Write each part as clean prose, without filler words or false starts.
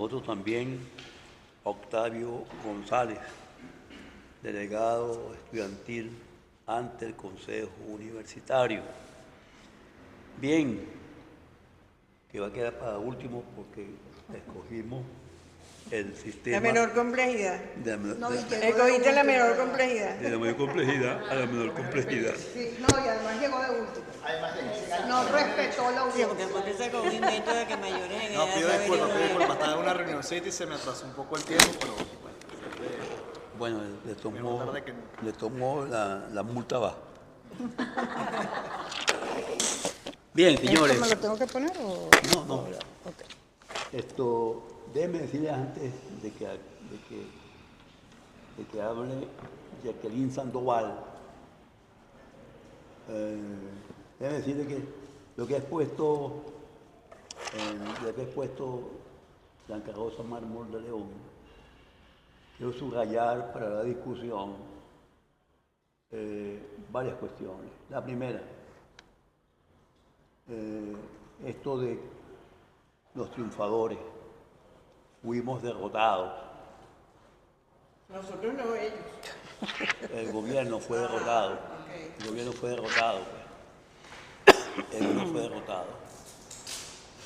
Nosotros también, Octavio González, delegado estudiantil ante el Consejo Universitario. Bien, que va a quedar para último porque escogimos el sistema... La menor complejidad. Escogiste la menor complejidad. De la mayor complejidad a la menor complejidad. Sí, no, y además llegó de último. No respetó la Sí, audiencia. porque fue que sacó un invento de que mayores en No, edad pido saben disculpas, evaluar. estaba en una reunioncita y se me atrasó un poco el tiempo, pero bueno, Bueno, Menos tarde que nunca. le tomó la multa baja. Bien, señores. ¿Esto me lo tengo que poner o...? No. Ok. Déjenme decirles antes de que hable Jacqueline Sandoval, déjenme decirles que lo que ha expuesto Blanca Rosa Mármol de León, quiero subrayar para la discusión varias cuestiones. La primera, esto de los triunfadores, fuimos derrotados. Nosotros no, ellos. El gobierno fue derrotado. Ok. El gobierno fue derrotado. Pues. El gobierno fue derrotado.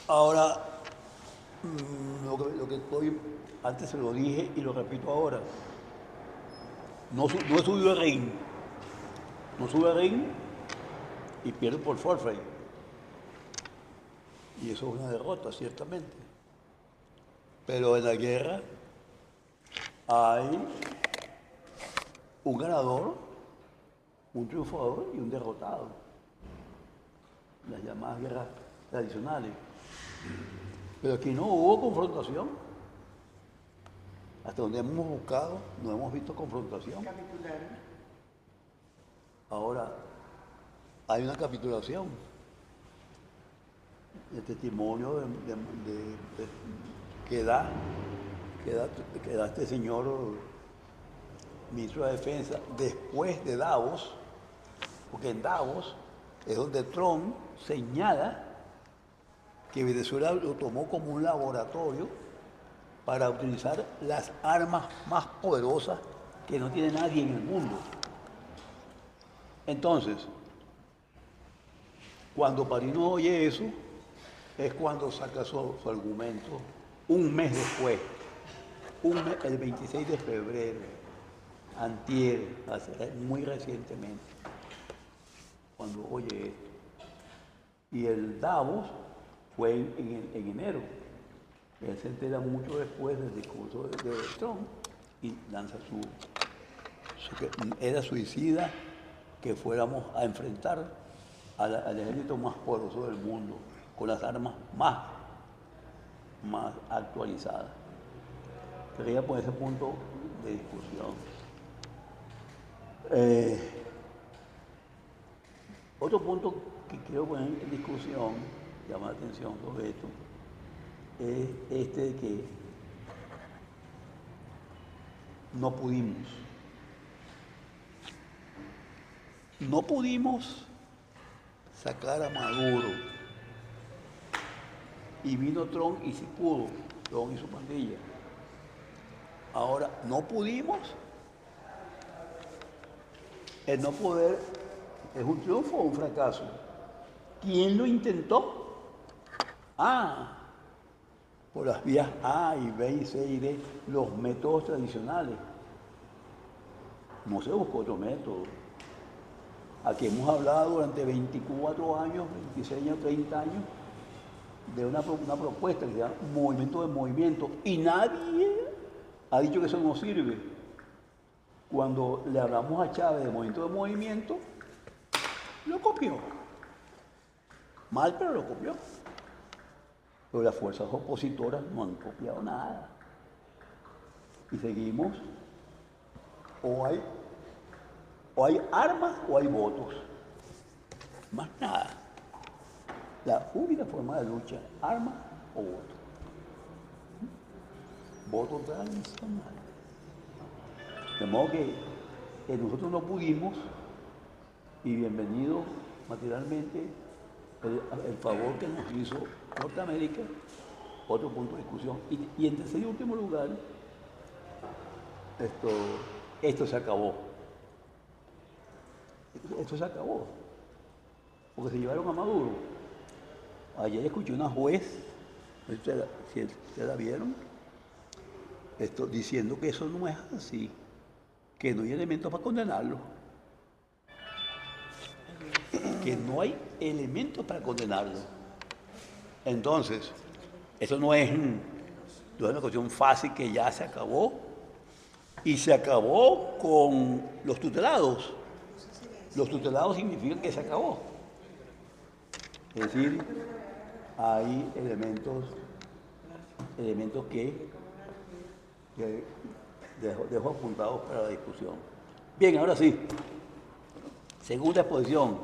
Ahora, lo que estoy, antes se lo dije y lo repito ahora, no he subido al ring. No sube al ring y pierde por forfeit. Y eso es una derrota, ciertamente. Pero en la guerra hay un ganador, un triunfador y un derrotado. Las llamadas guerras tradicionales. Pero aquí no hubo confrontación. Hasta donde hemos buscado, no hemos visto confrontación. Capitularon. Ahora, hay una capitulación. El testimonio que da este señor ministro de Defensa después de Davos, porque en Davos es donde Trump señala que Venezuela lo tomó como un laboratorio para utilizar las armas más poderosas que no tiene nadie en el mundo. Entonces, cuando Parino oye eso, es cuando saca su argumento un mes después, el 26 de febrero, antier, muy recientemente, cuando oye esto. Y el Davos fue en enero. Él se entera mucho después del discurso de Trump y lanza que era suicida que fuéramos a enfrentar al ejército más poderoso del mundo, con las armas más actualizadas. Quería poner ese punto de discusión. Otro punto que quiero poner en discusión, llamar la atención sobre esto, es este de que no pudimos sacar a Maduro. Y vino Trump y sí pudo, Trump y su pandilla. Ahora, no pudimos. El no poder es un triunfo o un fracaso. ¿Quién lo intentó? Por las vías A y B y C y D, los métodos tradicionales. No se buscó otro método. Aquí hemos hablado durante 24 años, 26 años, 30 años, de una propuesta que se llama movimiento de movimiento, y nadie ha dicho que eso no sirve. Cuando le hablamos a Chávez de movimiento de movimiento, lo copió. Mal, pero lo copió. Pero las fuerzas opositoras no han copiado nada. Y seguimos, o hay armas o hay votos. Más nada. La única forma de lucha, armas o voto. Voto tradicional. De modo que nosotros no pudimos, y bienvenido materialmente el favor que nos hizo Norteamérica Otro punto de discusión. Y en tercer y último lugar, esto se acabó. Esto se acabó. Porque se llevaron a Maduro. Ayer escuché una juez, si ustedes la vieron, diciendo que eso no es así, que no hay elementos para condenarlo. Que no hay elementos para condenarlo. Entonces, eso no es una cuestión fácil que ya se acabó. Y se acabó con los tutelados. Los tutelados significan que se acabó. Es decir, hay elementos que dejo apuntados para la discusión. Bien, ahora sí. Segunda exposición,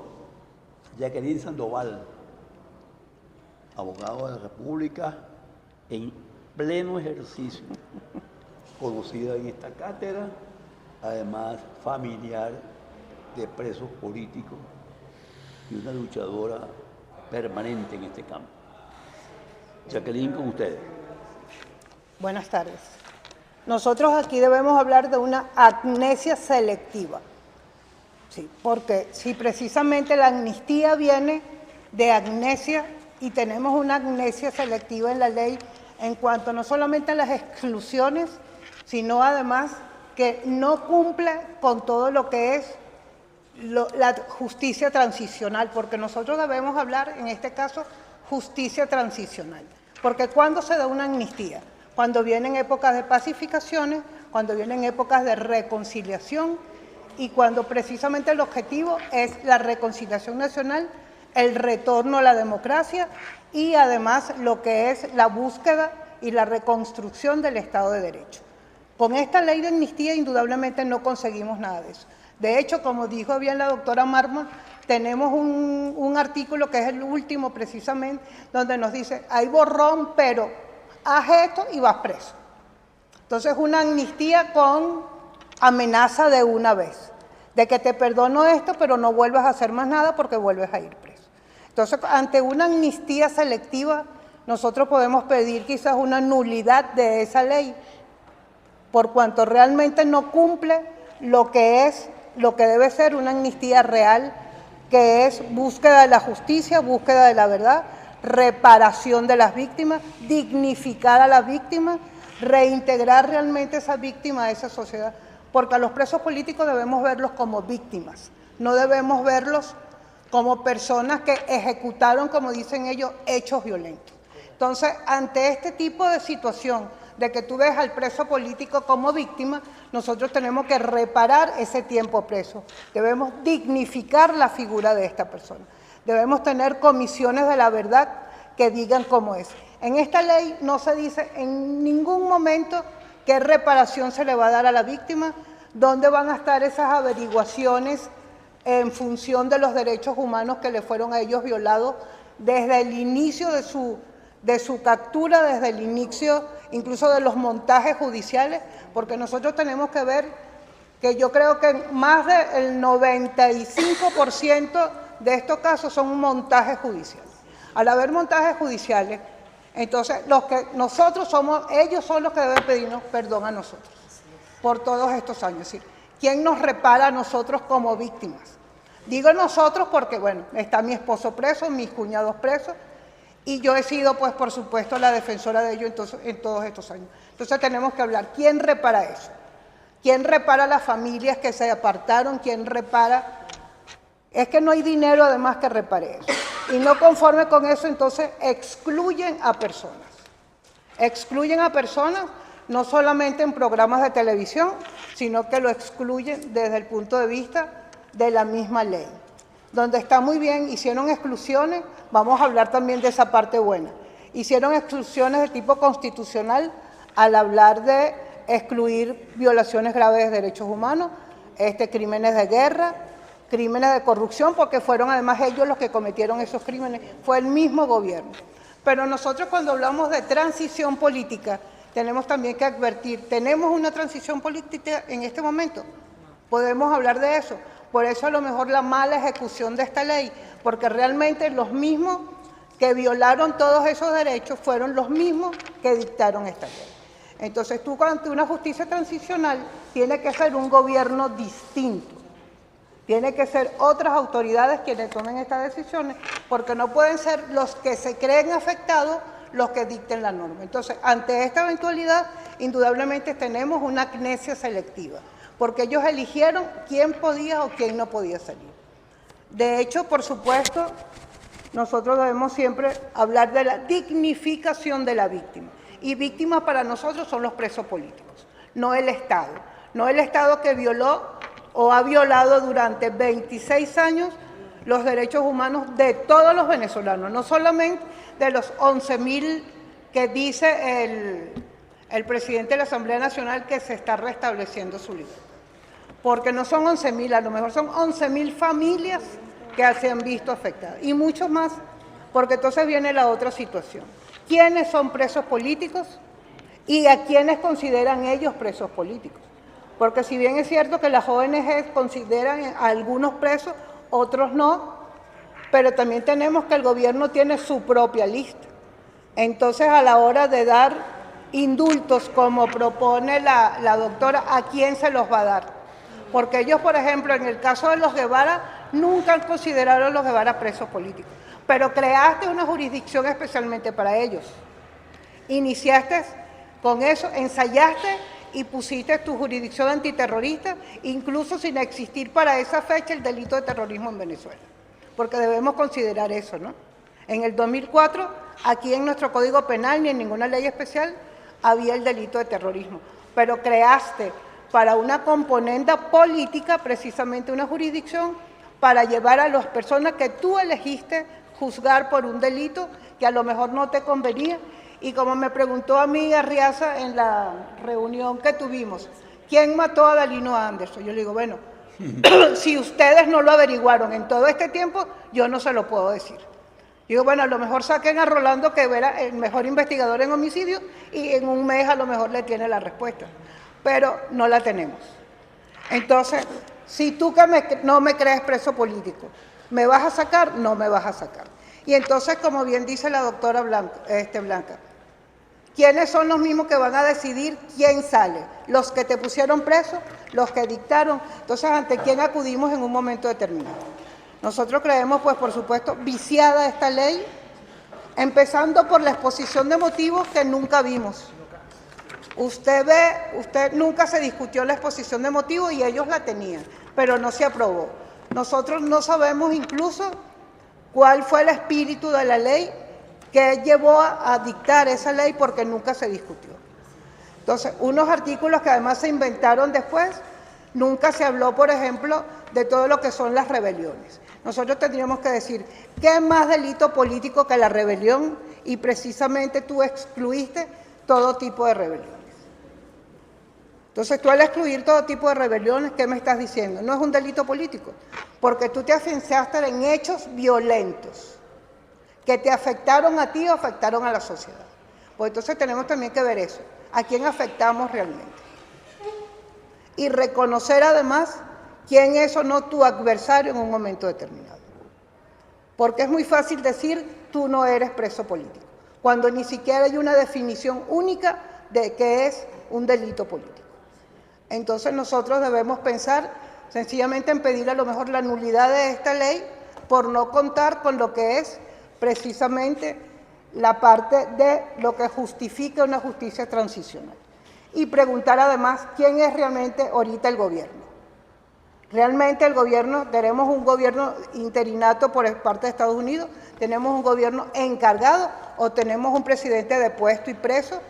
Jacqueline Sandoval, abogado de la República en pleno ejercicio, conocida en esta cátedra, además familiar de presos políticos y una luchadora permanente en este campo. Jacqueline, con ustedes. Buenas tardes. Nosotros aquí debemos hablar de una amnesia selectiva. Sí, porque si precisamente la amnistía viene de amnesia y tenemos una amnesia selectiva en la ley en cuanto no solamente a las exclusiones, sino además que no cumple con todo lo que es la justicia transicional, porque nosotros debemos hablar, en este caso, justicia transicional. Porque ¿cuándo se da una amnistía? Cuando vienen épocas de pacificaciones, cuando vienen épocas de reconciliación y cuando precisamente el objetivo es la reconciliación nacional, el retorno a la democracia y además lo que es la búsqueda y la reconstrucción del Estado de Derecho. Con esta ley de amnistía indudablemente no conseguimos nada de eso. De hecho, como dijo bien la doctora Marma, tenemos un artículo que es el último precisamente, donde nos dice, hay borrón, pero haz esto y vas preso. Entonces, una amnistía con amenaza de una vez, de que te perdono esto, pero no vuelvas a hacer más nada porque vuelves a ir preso. Entonces, ante una amnistía selectiva, nosotros podemos pedir quizás una nulidad de esa ley, por cuanto realmente no cumple lo que debe ser una amnistía real, que es búsqueda de la justicia, búsqueda de la verdad, reparación de las víctimas, dignificar a las víctimas, reintegrar realmente a esa víctima a esa sociedad, porque a los presos políticos debemos verlos como víctimas, no debemos verlos como personas que ejecutaron, como dicen ellos, hechos violentos. Entonces, ante este tipo de situación, de que tú ves al preso político como víctima, nosotros tenemos que reparar ese tiempo preso. Debemos dignificar la figura de esta persona. Debemos tener comisiones de la verdad que digan cómo es. En esta ley no se dice en ningún momento qué reparación se le va a dar a la víctima, dónde van a estar esas averiguaciones en función de los derechos humanos que le fueron a ellos violados desde el inicio de su captura, desde el inicio incluso de los montajes judiciales, porque nosotros tenemos que ver que yo creo que más del 95% de estos casos son montajes judiciales. Al haber montajes judiciales, entonces ellos son los que deben pedirnos perdón a nosotros por todos estos años. Es decir, ¿quién nos repara a nosotros como víctimas? Digo nosotros porque, bueno, está mi esposo preso, mis cuñados presos, y yo he sido, pues, por supuesto, la defensora de ellos en todos estos años. Entonces tenemos que hablar, ¿quién repara eso? ¿Quién repara las familias que se apartaron? ¿Quién repara? Es que no hay dinero además que repare eso. Y no conforme con eso, entonces excluyen a personas. Excluyen a personas no solamente en programas de televisión, sino que lo excluyen desde el punto de vista de la misma ley. Donde está muy bien, hicieron exclusiones, vamos a hablar también de esa parte buena. Hicieron exclusiones de tipo constitucional al hablar de excluir violaciones graves de derechos humanos, crímenes de guerra, crímenes de corrupción, porque fueron además ellos los que cometieron esos crímenes, fue el mismo gobierno. Pero nosotros cuando hablamos de transición política, tenemos también que advertir, ¿tenemos una transición política en este momento? Podemos hablar de eso. Por eso a lo mejor la mala ejecución de esta ley, porque realmente los mismos que violaron todos esos derechos fueron los mismos que dictaron esta ley. Entonces tú ante una justicia transicional tiene que ser un gobierno distinto, tiene que ser otras autoridades quienes tomen estas decisiones, porque no pueden ser los que se creen afectados los que dicten la norma. Entonces, ante esta eventualidad, indudablemente tenemos una amnesia selectiva, porque ellos eligieron quién podía o quién no podía salir. De hecho, por supuesto, nosotros debemos siempre hablar de la dignificación de la víctima. Y víctimas para nosotros son los presos políticos, no el Estado. No el Estado que violó o ha violado durante 26 años los derechos humanos de todos los venezolanos, no solamente de los 11.000 que dice el presidente de la Asamblea Nacional que se está restableciendo su libertad. Porque no son 11.000, a lo mejor son 11.000 familias que se han visto afectadas. Y muchos más, porque entonces viene la otra situación. ¿Quiénes son presos políticos y a quiénes consideran ellos presos políticos? Porque si bien es cierto que las ONG consideran a algunos presos, otros no, pero también tenemos que el gobierno tiene su propia lista. Entonces, a la hora de dar indultos, como propone la doctora, ¿a quién se los va a dar? Porque ellos, por ejemplo, en el caso de los Guevara, nunca han considerado a los Guevara presos políticos, pero creaste una jurisdicción especialmente para ellos. Iniciaste con eso, ensayaste y pusiste tu jurisdicción antiterrorista, incluso sin existir para esa fecha el delito de terrorismo en Venezuela, porque debemos considerar eso, ¿no? En el 2004, aquí en nuestro Código Penal ni en ninguna ley especial había el delito de terrorismo, pero creaste para una componente política precisamente una jurisdicción para llevar a las personas que tú elegiste juzgar por un delito que a lo mejor no te convenía. Y como me preguntó a mí Arriaza en la reunión que tuvimos, ¿quién mató a Dalino Anderson? Yo le digo, bueno, si ustedes no lo averiguaron en todo este tiempo, yo no se lo puedo decir. Digo, bueno, a lo mejor saquen a Rolando, que era el mejor investigador en homicidio, y en un mes a lo mejor le tiene la respuesta, pero no la tenemos. Entonces, si tú que no me crees preso político, ¿me vas a sacar? No me vas a sacar. Y entonces, como bien dice la doctora Blanca, ¿quiénes son los mismos que van a decidir quién sale? ¿Los que te pusieron preso? ¿Los que dictaron? Entonces, ¿ante quién acudimos en un momento determinado? Nosotros creemos, pues, por supuesto, viciada esta ley, empezando por la exposición de motivos que nunca vimos. Usted nunca se discutió la exposición de motivos y ellos la tenían, pero no se aprobó. Nosotros no sabemos incluso cuál fue el espíritu de la ley que llevó a dictar esa ley, porque nunca se discutió. Entonces, unos artículos que además se inventaron después, nunca se habló, por ejemplo, de todo lo que son las rebeliones. Nosotros tendríamos que decir, ¿qué es más delito político que la rebelión? Y precisamente tú excluiste todo tipo de rebeliones. Entonces, tú al excluir todo tipo de rebeliones, ¿qué me estás diciendo? No es un delito político, porque tú te afianzaste en hechos violentos que te afectaron a ti o afectaron a la sociedad. Pues entonces tenemos también que ver eso, a quién afectamos realmente. Y reconocer además quién es o no tu adversario en un momento determinado. Porque es muy fácil decir, tú no eres preso político, cuando ni siquiera hay una definición única de qué es un delito político. Entonces nosotros debemos pensar sencillamente en pedir a lo mejor la nulidad de esta ley por no contar con lo que es precisamente la parte de lo que justifica una justicia transicional. Y preguntar además quién es realmente ahorita el gobierno. Realmente el gobierno, tenemos un gobierno interinato por parte de Estados Unidos, tenemos un gobierno encargado o tenemos un presidente depuesto y preso,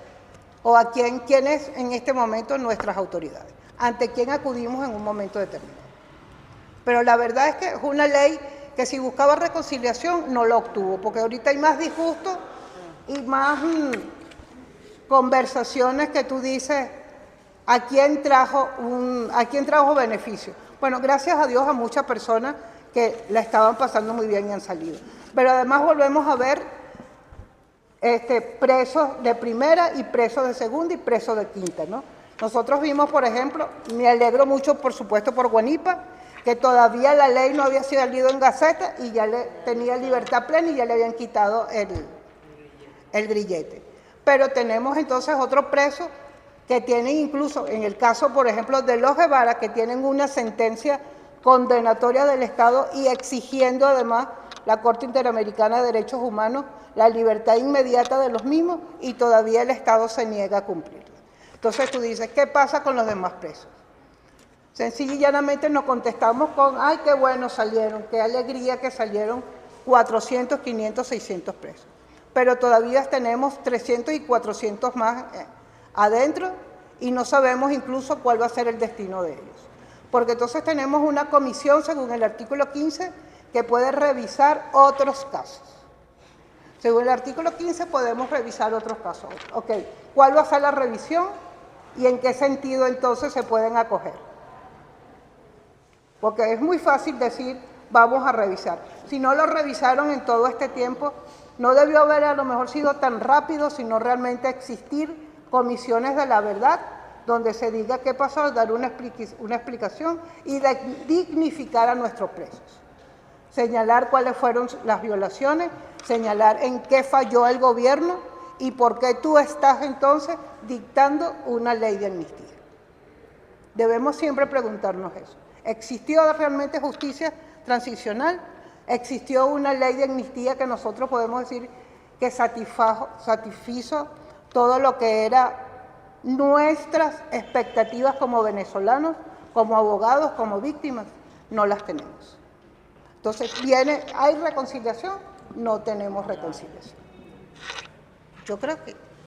o a quién es en este momento nuestras autoridades, ante quién acudimos en un momento determinado. Pero la verdad es que es una ley que si buscaba reconciliación no lo obtuvo, porque ahorita hay más disgusto y más conversaciones que tú dices, ¿a quién trajo beneficio? Bueno, gracias a Dios a muchas personas que la estaban pasando muy bien y han salido. Pero además volvemos a ver presos de primera y presos de segunda y presos de quinta, ¿no? Nosotros vimos, por ejemplo, me alegro mucho, por supuesto, por Guanipa, que todavía la ley no había salido en Gaceta y ya tenía libertad plena y ya le habían quitado el grillete. Pero tenemos entonces otros presos que tienen incluso, en el caso, por ejemplo, de los Guevara, que tienen una sentencia condenatoria del Estado y exigiendo además la Corte Interamericana de Derechos Humanos la libertad inmediata de los mismos y todavía el Estado se niega a cumplirla. Entonces tú dices, ¿qué pasa con los demás presos? Sencillo y llanamente nos contestamos con, ay, qué bueno salieron, qué alegría que salieron 400, 500, 600 presos. Pero todavía tenemos 300 y 400 más adentro y no sabemos incluso cuál va a ser el destino de ellos. Porque entonces tenemos una comisión, según el artículo 15, que puede revisar otros casos. Según el artículo 15 podemos revisar otros casos. Ok, ¿cuál va a ser la revisión y en qué sentido entonces se pueden acoger? Porque es muy fácil decir, vamos a revisar. Si no lo revisaron en todo este tiempo, no debió haber a lo mejor sido tan rápido, sino realmente existir comisiones de la verdad, donde se diga qué pasó, dar una explicación y dignificar a nuestros presos. Señalar cuáles fueron las violaciones, señalar en qué falló el gobierno y por qué tú estás entonces dictando una ley de amnistía. Debemos siempre preguntarnos eso. ¿Existió realmente justicia transicional? ¿Existió una ley de amnistía que nosotros podemos decir que satisfizo todo lo que era nuestras expectativas como venezolanos, como abogados, como víctimas? No las tenemos. Entonces, ¿hay reconciliación? No tenemos reconciliación. Yo creo que